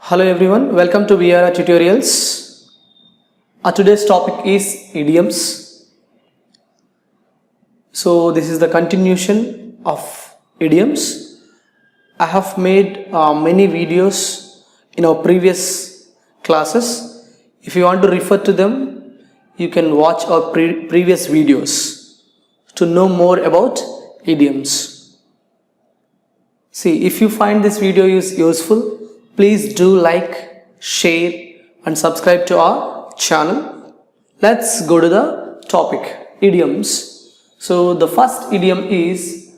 Hello everyone, welcome to VRR Tutorials. Today's topic is idioms. So this is the continuation of idioms. I have made many videos in our previous classes. If you want to refer to them, you can watch our previous videos to know more about idioms. See, if you find this video is useful, please do like, share and subscribe to our channel. Let's go to the topic, idioms. So the first idiom is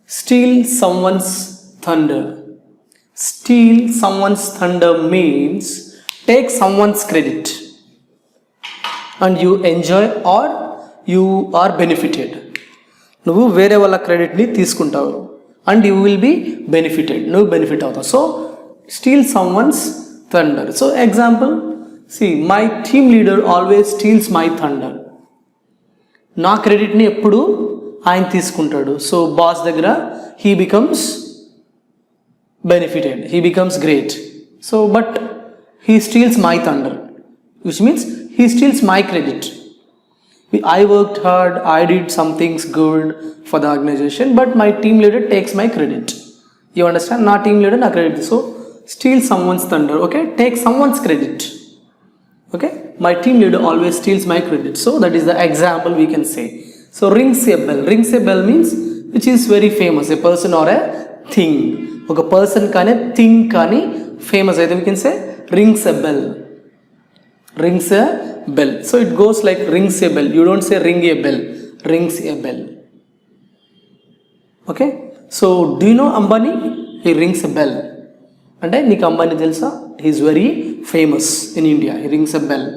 steal someone's thunder. Steal someone's thunder means take someone's credit and you enjoy or you are benefited. నువ్వు వేరే వాళ్ళ క్రెడిట్ని తీసుకుంటావు and you will be benefited. నువ్వు benefit అవుతావు. So steal someone's thunder. So example, see, my team leader always steals my thunder. నా క్రెడిట్ని ఎప్పుడు ఆయన తీసుకుంటాడు. సో బాస్ దగ్గర he becomes benefited, he becomes great. So but he steals my thunder, which means he steals my credit. I worked hard, I did some things good for the organization, but my team leader takes my credit. You understand? Na team leader na credit. So steal someone's thunder, okay? Take someone's credit, okay? My team leader always steals my credit. So that is the example we can say. So rings a bell. Rings a bell means which is very famous, a person or a thing. Okay, person kane thing kani famous aithe we can say rings a bell. Rings a bell. So it goes like rings a bell. You don't say ring a bell. Rings a bell. Okay? So do you know Ambani? He rings a bell. అంటే నీకు అంబానీ తెలుసా? He is very famous in India. He rings a bell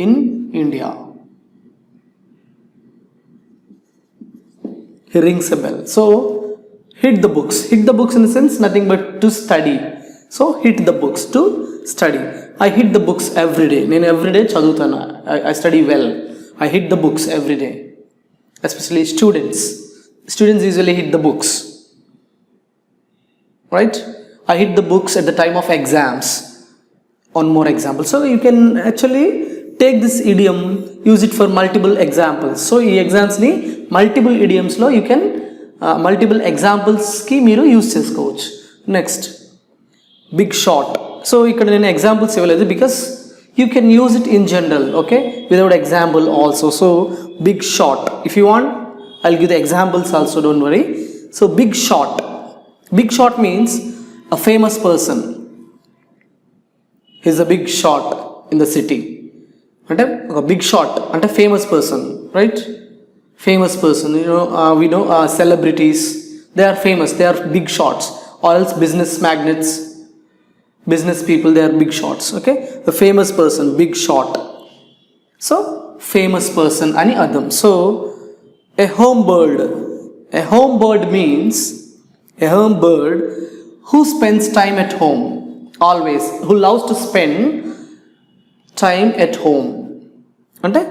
in India. He rings a bell. So hit the books. Hit the books in the sense nothing but to study. So hit the books to study. I hit the books everyday. నేను everyday చదువుతాను. I study well. I hit the books everyday. Especially students. Students usually hit the books. Right? I hit the books at the time of exams. One more example. So you can actually take this idiom, use it for multiple examples. So ee exams ni multiple idioms lo you can multiple examples ki meeru use chesukovachu. Next, big shot. So ikkada nenu examples ivaledu because you can use it in general, okay, without example also. So big shot. If you want, I'll give the examples also, don't worry. So big shot. Big shot means a famous person. He's a big shot in the city. Ante a big shot ante famous person, right? Famous person, you know, we know celebrities, they are famous, they are big shots. Or else business magnates, business people, they are big shots, okay? A famous person, big shot. So famous person ani adam. So a home bird. A home bird means a home bird who spends time at home always, who loves to spend time at home. Ante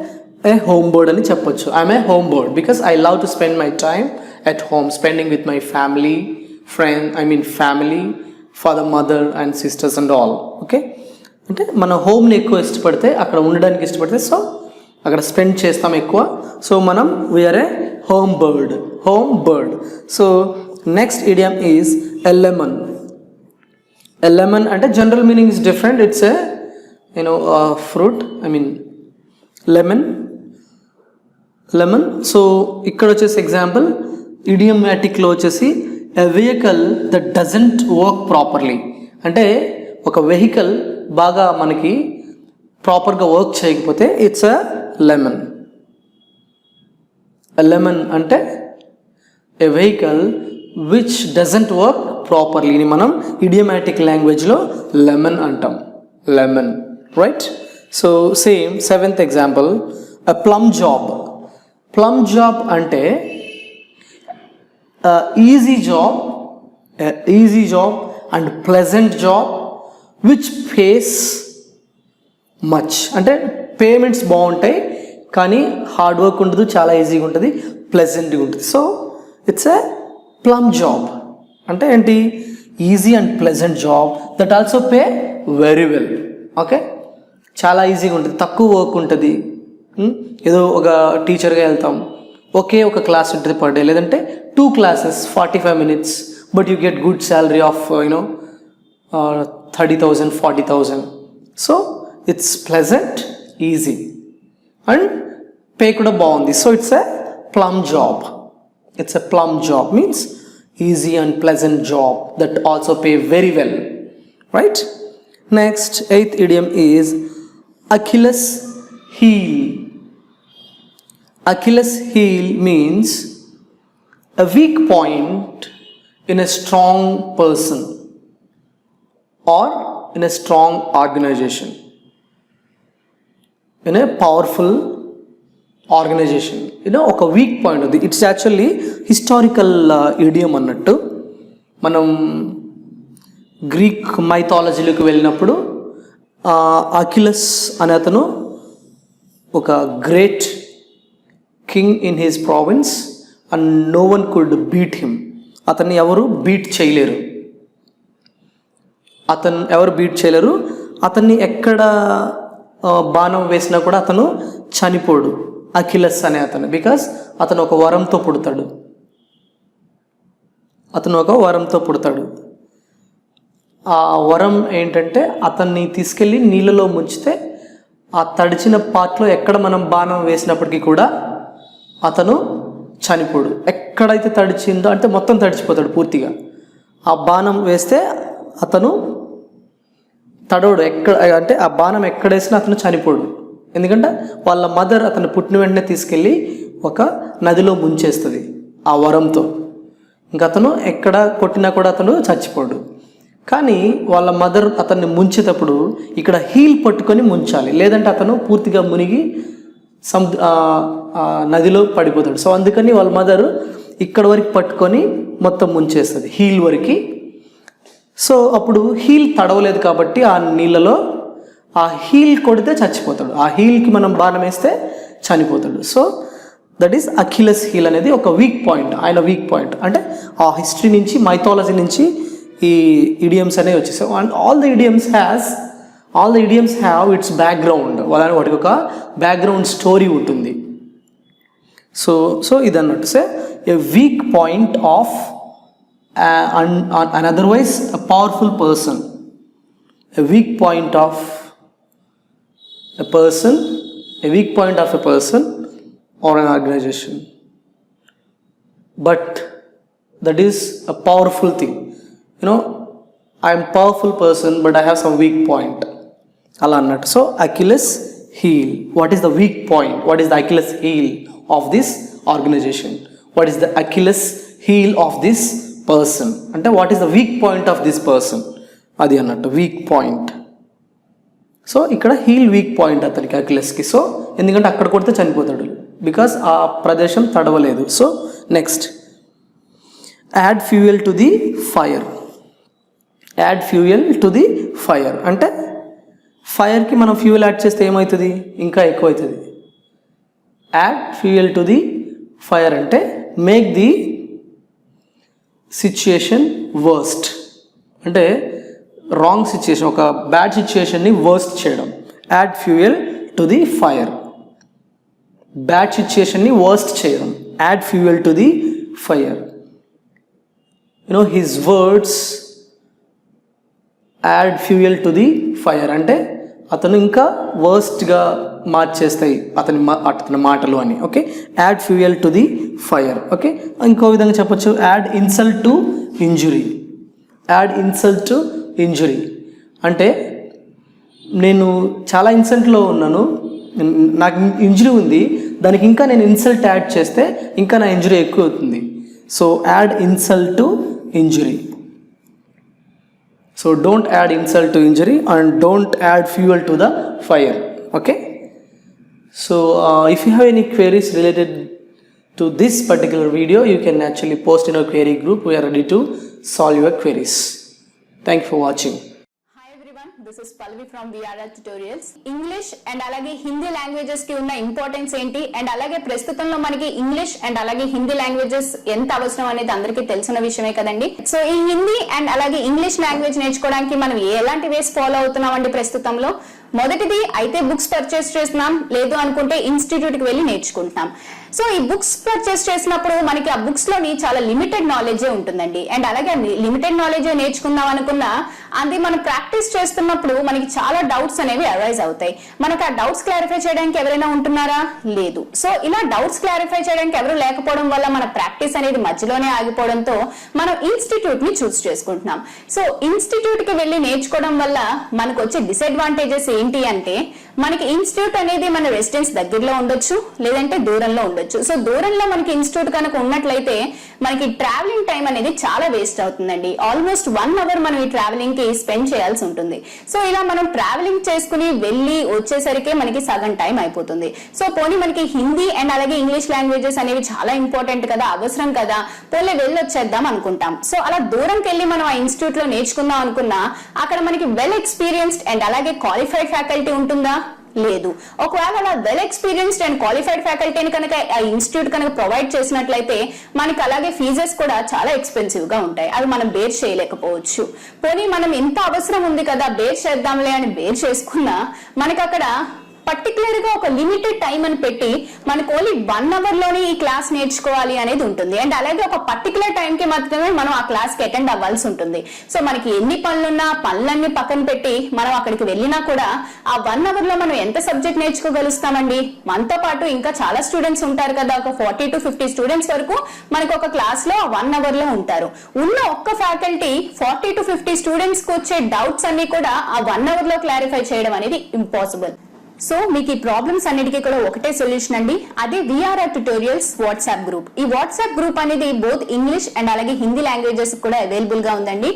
a home bird ani cheppochu. I am a home bird because I love to spend my time at home, spending with my family, family, father, mother and sisters and all, okay? Ante mana home ni ekku istapadte akkada undadaniki istapadte, so akkada spend chestam ekkuva. So manam we are a home bird. Home bird. So next idiom is a lemon. A lemon and a general meaning is different. It's a fruit. Lemon. So ikkada vachesi example idiomatic lo vachesi a vehicle that doesn't work properly. అంటే ఒక vehicle బాగా మనకి ప్రాపర్గా work చేయకపోతే it's a lemon. A lemon అంటే a vehicle which doesn't work properly ni manam idiomatic language lo lemon antam. Lemon, right? So same seventh example, a plum job. Plum job ante easy job and pleasant job which pays much. Ante payments బాగుంటాయి కానీ hard work ఉండదు, చాలా ఈజీగా ఉంటుంది, ప్లెజెంట్గా ఉంటుంది. So it's a plum job. అంటే ఏంటి? Easy and pleasant job that also pay very well. Okay, చాలా ఈజీగా ఉంటుంది, తక్కువ వర్క్ ఉంటుంది. ఏదో ఒక టీచర్గా వెళ్తాం, ఒక క్లాస్ ఉంటుంది పర్ డే, లేదంటే 2 classes 45 minutes, but you get good salary of 30,000 40,000. So it's pleasant, easy and pay కూడా బాగుంది. So it's a plum job. It's a plum job means easy and pleasant job that also pay very well, right? Next, 8th idiom is Achilles heel. Achilles heel means a weak point in a strong person or in a strong organization, in a powerful organization. ఒక weak point ఉంది. It's actually historical idiom అన్నట్టు. మనం Greek మైథాలజీలోకి వెళ్ళినప్పుడు Achilles అనే అతను ఒక great king in his province and no one could beat him. అతన్ని ఎవరు బీట్ చేయలేరు. అతన్ని ఎక్కడ బాణం వేసినా కూడా అతను చనిపోడు, అకిలస్ అనే అతను. బికాస్ అతను ఒక వరంతో పుడతాడు. ఆ వరం ఏంటంటే అతన్ని తీసుకెళ్ళి నీళ్ళలో ముంచితే ఆ తడిచిన పార్ట్లో ఎక్కడ మనం బాణం వేసినప్పటికీ కూడా అతను చనిపోడు. ఎక్కడైతే తడిచిందో అంటే మొత్తం తడిచిపోతాడు పూర్తిగా. ఆ బాణం వేస్తే అతను తడవడు. అంటే ఆ బాణం ఎక్కడేసినా అతను చనిపోడు. ఎందుకంటే వాళ్ళ మదర్ అతను పుట్టిన వెంటనే తీసుకెళ్ళి ఒక నదిలో ముంచేస్తుంది ఆ వరంతో. ఇంకా అతను ఎక్కడ కొట్టినా కూడా అతను చచ్చిపోడు. కానీ వాళ్ళ మదర్ అతన్ని ముంచేటప్పుడు ఇక్కడ హీల్ పట్టుకొని ముంచాలి, లేదంటే అతను పూర్తిగా మునిగి నదిలో పడిపోతాడు. సో అందుకని వాళ్ళ మదర్ ఇక్కడ వరకు పట్టుకొని మొత్తం ముంచేస్తుంది, హీల్ వరకు. సో అప్పుడు హీల్ తడవలేదు కాబట్టి ఆ నీళ్ళలో ఆ హీల్ కొడితే చచ్చిపోతాడు. ఆ హీల్కి మనం బాణం వేస్తే చనిపోతాడు. సో దట్ ఈస్ అకిలస్ హీల్ అనేది ఒక వీక్ పాయింట్. ఆయన వీక్ పాయింట్ అంటే ఆ హిస్టరీ నుంచి, మైథాలజీ నుంచి ఈ ఇడియమ్స్ అనేవి వచ్చేసాయి. And all the idioms have its background. వాటికి ఒక బ్యాక్గ్రౌండ్ స్టోరీ ఉంటుంది. సో ఇదన్నట్టు say a weak point of an otherwise a powerful person, a weak point of a person or an organization, but that is a powerful thing. I am powerful person but I have some weak point ala annattu. So Achilles heel, what is the weak point? What is the Achilles heel of this organization? What is the Achilles heel of this person? అంటే what is the week point of this person, అది అన్నట్టు weak point. So ఇక్కడ heal weak point అతనికి, అకిలెస్కి. So ఎందుకంటే అక్కడ కొడితే చనిపోతాడు, because ఆ ప్రదేశం తడవలేదు. So next, add fuel to the fire. అంటే ఫైర్కి మనం ఫ్యూయల్ యాడ్ చేస్తే ఏమవుతుంది? ఇంకా ఎక్కువ అవుతుంది. Add fuel to the fire అంటే మేక్ ది సిచ్యుయేషన్ వర్స్ట్. అంటే రాంగ్ సిచ్యుయేషన్, ఒక బ్యాడ్ సిచ్యుయేషన్ని వర్స్ట్ చేయడం. Add fuel to the fire, bad సిచ్యుయేషన్ని వర్స్ట్ చేయడం. Add fuel to the fire. His words add fuel to the fire అంటే అతను ఇంకా వర్స్ట్గా మార్చేస్తాయి అతని మాటలు అని. Okay, add fuel to the fire. Okay, ఇంకో విధంగా చెప్పొచ్చు, యాడ్ ఇన్సల్ట్ టు ఇంజురీ. అంటే నేను చాలా ఇన్సల్ట్లో ఉన్నాను, నాకు ఇంజురీ ఉంది, దానికి ఇంకా నేను ఇన్సల్ట్ యాడ్ చేస్తే ఇంకా నా ఇంజురీ ఎక్కువ అవుతుంది. So add insult to injury. So don't add insult to injury and don't add fuel to the fire. Okay, so if you have any queries related to this particular video, you can actually post in our query group. We are ready to solve your queries. Thank you for watching. Hi everyone. everyone, this is Pallavi from VRR Tutorials. English and అలాగే Hindi languages కి ఉన్న importance ఏంటి and అలాగే ప్రస్తుతంలో మనకి English and అలాగే Hindi languages ఎంత అవసరం అనేది అందరికీ తెలిసిన విషయమే కదండి. సో ఈ హిందీ అండ్ అలాగే ఇంగ్లీష్ లాంగ్వేజ్ నేర్చుకోవడానికి మనం ఎలాంటి వేస్ ఫాలో అవుతున్నామండి ప్రస్తుతంలో? మొదటిది అయితే బుక్స్ పర్చేస్ చేస్తున్నాం, లేదు అనుకుంటే ఇన్స్టిట్యూట్ కి వెళ్ళి నేర్చుకుంటున్నాం. సో ఈ బుక్స్ పర్చేస్ చేసినప్పుడు మనకి ఆ బుక్స్ లోని చాలా లిమిటెడ్ నాలెడ్జే ఉంటుందండి. అండ్ అలాగే లిమిటెడ్ నాలెడ్జే నేర్చుకుందాం అనుకున్నా అది మనం ప్రాక్టీస్ చేస్తున్నప్పుడు మనకి చాలా డౌట్స్ అనేవి అరైజ్ అవుతాయి. మనకు ఆ డౌట్స్ క్లారిఫై చేయడానికి ఎవరైనా ఉంటున్నారా? లేదు. సో ఇలా డౌట్స్ క్లారిఫై చేయడానికి ఎవరు లేకపోవడం వల్ల మన ప్రాక్టీస్ అనేది మధ్యలోనే ఆగిపోవడంతో మనం ఇన్స్టిట్యూట్ ని చూస్ చేసుకుంటున్నాం. సో ఇన్స్టిట్యూట్ కి వెళ్ళి నేర్చుకోవడం వల్ల మనకు వచ్చే డిసడ్వాంటేజెస్ ఏంటి అంటే, మనకి ఇన్స్టిట్యూట్ అనేది మన రెసిడెన్స్ దగ్గరలో ఉండొచ్చు, లేదంటే దూరంలో ఉండొచ్చు. సో దూరంలో మనకి ఇన్స్టిట్యూట్ కనుక ఉన్నట్లయితే మనకి ట్రావెలింగ్ టైం అనేది చాలా వేస్ట్ అవుతుందండి. ఆల్మోస్ట్ 1 అవర్ మనం ఈ ట్రావెలింగ్ కి స్పెండ్ చేయాల్సి ఉంటుంది. సో ఇలా మనం ట్రావెలింగ్ చేసుకుని వెళ్ళి వచ్చేసరికి మనకి సగం టైం అయిపోతుంది. సో పోనీ మనకి హిందీ అండ్ అలాగే ఇంగ్లీష్ లాంగ్వేజెస్ అనేవి చాలా ఇంపార్టెంట్ కదా, అవసరం కదా, పోలే వెళ్ళొచ్చేద్దాం అనుకుంటాం. సో అలా దూరంకి వెళ్ళి మనం ఆ ఇన్స్టిట్యూట్ లో నేర్చుకుందాం అనుకున్నా అక్కడ మనకి వెల్ ఎక్స్పీరియన్స్డ్ అండ్ అలాగే క్వాలిఫైడ్ ఫ్యాకల్టీ ఉంటుందా? లేదు. ఒకవేళ అలా వెల్ ఎక్స్పీరియన్స్డ్ అండ్ క్వాలిఫైడ్ ఫ్యాకల్టీని కనుక ఆ ఇన్స్టిట్యూట్ కనుక ప్రొవైడ్ చేసినట్లయితే మనకి అలాగే ఫీజెస్ కూడా చాలా ఎక్స్పెన్సివ్ గా ఉంటాయి. అవి మనం బేర్ చేయలేకపోవచ్చు. పోనీ మనం ఎంత అవసరం ఉంది కదా బేర్ చేద్దాంలే అని బేర్ చేసుకున్నా మనకి అక్కడ పర్టికులర్ గా ఒక లిమిటెడ్ టైం అని పెట్టి మనకు ఓన్లీ 1 అవర్ లోనే ఈ క్లాస్ నేర్చుకోవాలి అనేది ఉంటుంది. అండ్ అలాగే ఒక పర్టికులర్ టైం కి మాత్రమే మనం ఆ క్లాస్ కి అటెండ్ అవ్వాల్సి ఉంటుంది. సో మనకి ఎన్ని పనులున్నా పనులన్నీ పక్కన పెట్టి మనం అక్కడికి వెళ్ళినా కూడా ఆ 1 అవర్ లో మనం ఎంత సబ్జెక్ట్ నేర్చుకోగలుగుతామండి? మనతో పాటు ఇంకా చాలా స్టూడెంట్స్ ఉంటారు కదా, ఒక 40 to 50 స్టూడెంట్స్ వరకు మనకు ఒక క్లాస్ లో 1 అవర్ లో ఉంటారు. ఉన్న ఒక్క ఫ్యాకల్టీ 40 to 50 స్టూడెంట్స్ కు వచ్చే డౌట్స్ అన్ని కూడా ఆ 1 అవర్ లో క్లారిఫై చేయడం అనేది ఇంపాసిబుల్. సో మీకు ఈ ప్రాబ్లమ్స్ అన్నిటికీ కూడా ఒకటే సొల్యూషన్ అండి, అదే VRR Tutorials వాట్సాప్ గ్రూప్. ఈ వాట్సాప్ గ్రూప్ అనేది బోత్ ఇంగ్లీష్ అండ్ అలాగే హిందీ లాంగ్వేజెస్ కూడా అవైలబుల్ గా ఉందండి.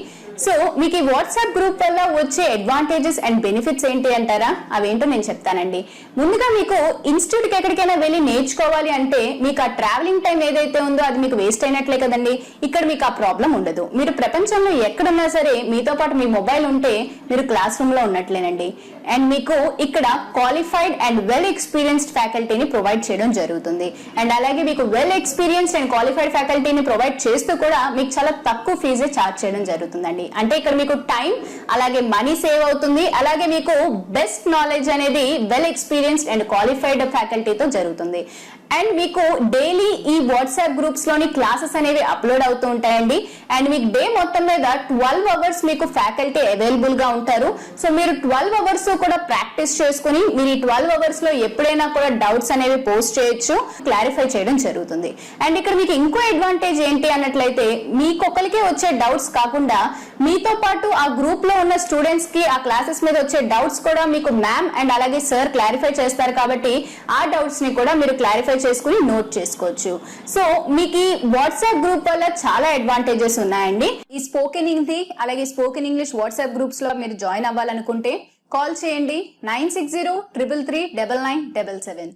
సో మీకు ఈ వాట్సాప్ గ్రూప్ వల్ల వచ్చే అడ్వాంటేజెస్ అండ్ బెనిఫిట్స్ ఏంటి అంటారా? అవేంటో నేను చెప్తానండి. ముందుగా మీకు ఇన్స్టిట్యూట్ కి ఎక్కడికైనా వెళ్ళి నేర్చుకోవాలి అంటే మీకు ఆ ట్రావెలింగ్ టైం ఏదైతే ఉందో అది మీకు వేస్ట్ అయినట్లే కదండి. ఇక్కడ మీకు ఆ ప్రాబ్లం ఉండదు. మీరు ప్రపంచంలో ఎక్కడున్నా సరే మీతో పాటు మీ మొబైల్ ఉంటే మీరు క్లాస్ రూమ్ లో ఉన్నట్లేనండి. అండ్ మీకు ఇక్కడ క్వాలిఫైడ్ అండ్ వెల్ ఎక్స్పీరియన్స్డ్ ఫ్యాకల్టీని ప్రొవైడ్ చేయడం జరుగుతుంది. అండ్ అలాగే మీకు వెల్ ఎక్స్పీరియన్స్డ్ అండ్ క్వాలిఫైడ్ ఫ్యాకల్టీని ప్రొవైడ్ చేస్తూ కూడా మీకు చాలా తక్కువ ఫీజే ఛార్జ్ చేయడం జరుగుతుందండి. అంటే ఇక్కడ మీకు టైం అలాగే మనీ సేవ్ అవుతుంది. అలాగే మీకు బెస్ట్ నాలెడ్జ్ అనేది వెల్ ఎక్స్పీరియన్స్డ్ అండ్ క్వాలిఫైడ్ ఫ్యాకల్టీతో జరుగుతుంది. అండ్ మీకు డైలీ ఈ వాట్సాప్ గ్రూప్స్ లోని క్లాసెస్ అనేవి అప్లోడ్ అవుతూ ఉంటాయండి. అండ్ మీకు డే మొత్తం మీద 12 అవర్స్ మీకు ఫ్యాకల్టీ అవైలబుల్ గా ఉంటారు. సో మీరు 12 అవర్స్ కూడా ప్రాక్టీస్ చేసుకుని మీరు ఈ 12 అవర్స్ లో ఎప్పుడైనా కూడా డౌట్స్ అనేవి పోస్ట్ చేయొచ్చు, క్లారిఫై చేయడం జరుగుతుంది. అండ్ ఇక్కడ మీకు ఇంకో అడ్వాంటేజ్ ఏంటి అన్నట్లయితే మీకొకరికే వచ్చే డౌట్స్ కాకుండా మీతో పాటు ఆ గ్రూప్ లో ఉన్న స్టూడెంట్స్ కి ఆ క్లాసెస్ మీద వచ్చే డౌట్స్ కూడా మీకు మ్యామ్ అండ్ అలాగే సార్ క్లారిఫై చేస్తారు. కాబట్టి ఆ డౌట్స్ ని కూడా మీరు క్లారిఫై చేసుకుని నోట్ చేసుకోవచ్చు. సో మీకు ఈ వాట్సాప్ గ్రూప్ వల్ల చాలా అడ్వాంటేజెస్ ఉన్నాయండి. ఈ స్పోకెన్ హిందీ అలాగే స్పోకెన్ ఇంగ్లీష్ వాట్సాప్ గ్రూప్స్ లో మీరు జాయిన్ అవ్వాలనుకుంటే కాల్ చేయండి 9603339977.